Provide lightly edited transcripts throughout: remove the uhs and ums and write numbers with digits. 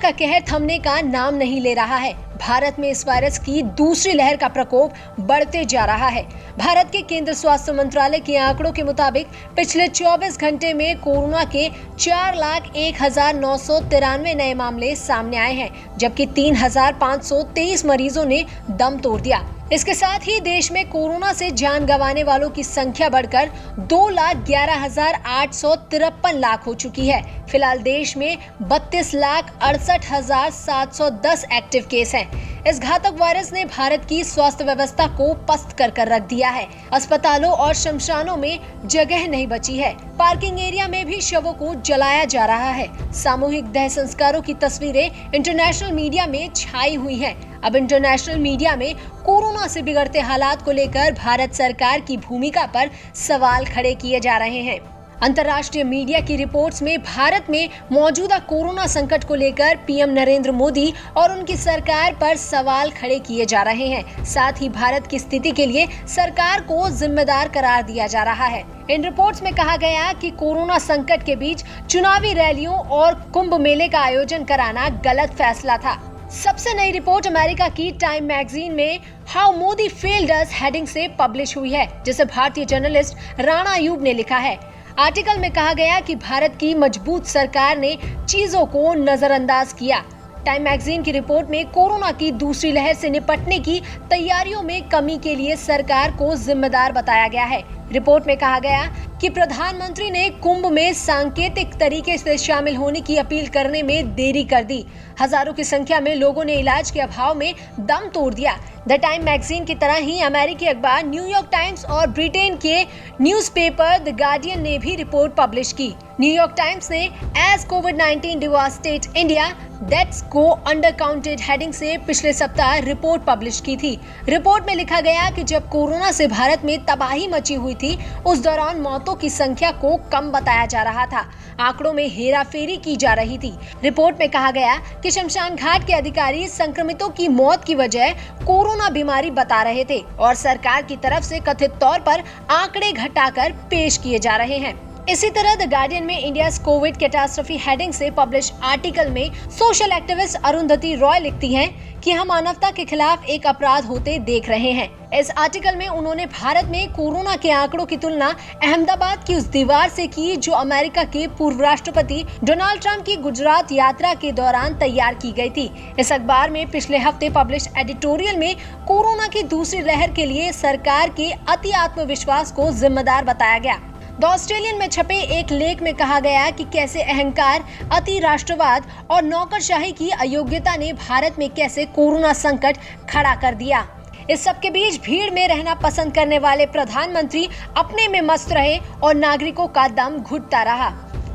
का कहर थमने का नाम नहीं ले रहा है। भारत में इस वायरस की दूसरी लहर का प्रकोप बढ़ते जा रहा है। भारत के केंद्रीय स्वास्थ्य मंत्रालय के आंकड़ों के मुताबिक पिछले 24 घंटे में कोरोना के 4,01,993 नए मामले सामने आए हैं, जबकि 3,523 मरीजों ने दम तोड़ दिया। इसके साथ ही देश में कोरोना से जान गंवाने वालों की संख्या बढ़कर 2,11,853 हो चुकी है। फिलहाल देश में 32,68,710 एक्टिव केस हैं। इस घातक वायरस ने भारत की स्वास्थ्य व्यवस्था को पस्त कर रख दिया है। अस्पतालों और शमशानों में जगह नहीं बची है। पार्किंग एरिया में भी शवों को जलाया जा रहा है। सामूहिक दाह संस्कारों की तस्वीरें इंटरनेशनल मीडिया में छाई हुई हैं। अब इंटरनेशनल मीडिया में कोरोना से बिगड़ते हालात को लेकर भारत सरकार की भूमिका पर सवाल खड़े किए जा रहे हैं। अंतर्राष्ट्रीय मीडिया की रिपोर्ट्स में भारत में मौजूदा कोरोना संकट को लेकर पीएम नरेंद्र मोदी और उनकी सरकार पर सवाल खड़े किए जा रहे हैं। साथ ही भारत की स्थिति के लिए सरकार को जिम्मेदार करार दिया जा रहा है। इन रिपोर्ट्स में कहा गया कि कोरोना संकट के बीच चुनावी रैलियों और कुंभ मेले का आयोजन कराना गलत फैसला था। सबसे नई रिपोर्ट अमेरिका की टाइम मैगजीन में how Modi failed us heading से पब्लिश हुई है, जिसे भारतीय जर्नलिस्ट राणा अयूब ने लिखा है। आर्टिकल में कहा गया कि भारत की मजबूत सरकार ने चीजों को नजरअंदाज किया। टाइम मैगजीन की रिपोर्ट में कोरोना की दूसरी लहर से निपटने की तैयारियों में कमी के लिए सरकार को जिम्मेदार बताया गया है। रिपोर्ट में कहा गया कि प्रधानमंत्री ने कुंभ में सांकेतिक तरीके से शामिल होने की अपील करने में देरी कर दी। हजारों की संख्या में लोगों ने इलाज के अभाव में दम तोड़ दिया। द टाइम मैगजीन की तरह ही अमेरिकी अखबार न्यूयॉर्क टाइम्स और ब्रिटेन के न्यूज़पेपर द गार्डियन ने भी रिपोर्ट पब्लिश की। न्यूयॉर्क टाइम्स ने एज कोविड-19 डिवास्टेट India deaths go under counted heading से पिछले सप्ताह रिपोर्ट पब्लिश की थी। रिपोर्ट में लिखा गया कि जब कोरोना से भारत में तबाही मची हुई थी, उस दौरान मौतों की संख्या को कम बताया जा रहा था। आंकड़ों में हेराफेरी की जा रही थी। रिपोर्ट में कहा गया कि शमशान घाट के अधिकारी संक्रमितों की मौत की वजह कोरोना बीमारी बता रहे थे और सरकार की तरफ से कथित तौर पर आंकड़े घटाकर पेश किए जा रहे हैं। इसी तरह द गार्डियन में इंडिया कोविड कैटास्ट्रॉफी हेडिंग से पब्लिश आर्टिकल में सोशल एक्टिविस्ट अरुंधति रॉय लिखती हैं कि हम मानवता के खिलाफ एक अपराध होते देख रहे हैं। इस आर्टिकल में उन्होंने भारत में कोरोना के आंकड़ों की तुलना अहमदाबाद की उस दीवार से की जो अमेरिका के पूर्व राष्ट्रपति डोनाल्ड ट्रंप की गुजरात यात्रा के दौरान तैयार की गई थी। इस अखबार में पिछले हफ्ते पब्लिश एडिटोरियल में कोरोना की दूसरी लहर के लिए सरकार के अति आत्मविश्वास को जिम्मेदार बताया गया। द ऑस्ट्रेलियन में छपे एक लेख में कहा गया कि कैसे अहंकार, अति राष्ट्रवाद और नौकरशाही की अयोग्यता ने भारत में कैसे कोरोना संकट खड़ा कर दिया। इस सब के बीच भीड़ में रहना पसंद करने वाले प्रधानमंत्री अपने में मस्त रहे और नागरिकों का दम घुटता रहा।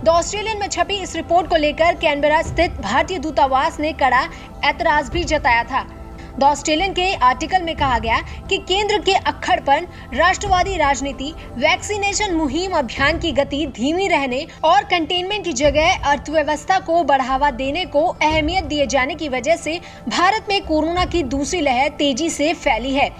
द ऑस्ट्रेलियन में छपी इस रिपोर्ट को लेकर कैनबरा स्थित भारतीय दूतावास ने कड़ा ऐतराज भी जताया था। द ऑस्ट्रेलियन के आर्टिकल में कहा गया कि केंद्र के अक्खड़पन, राष्ट्रवादी राजनीति, वैक्सीनेशन मुहिम अभियान की गति धीमी रहने और कंटेनमेंट की जगह अर्थव्यवस्था को बढ़ावा देने को अहमियत दिए जाने की वजह से भारत में कोरोना की दूसरी लहर तेजी से फैली है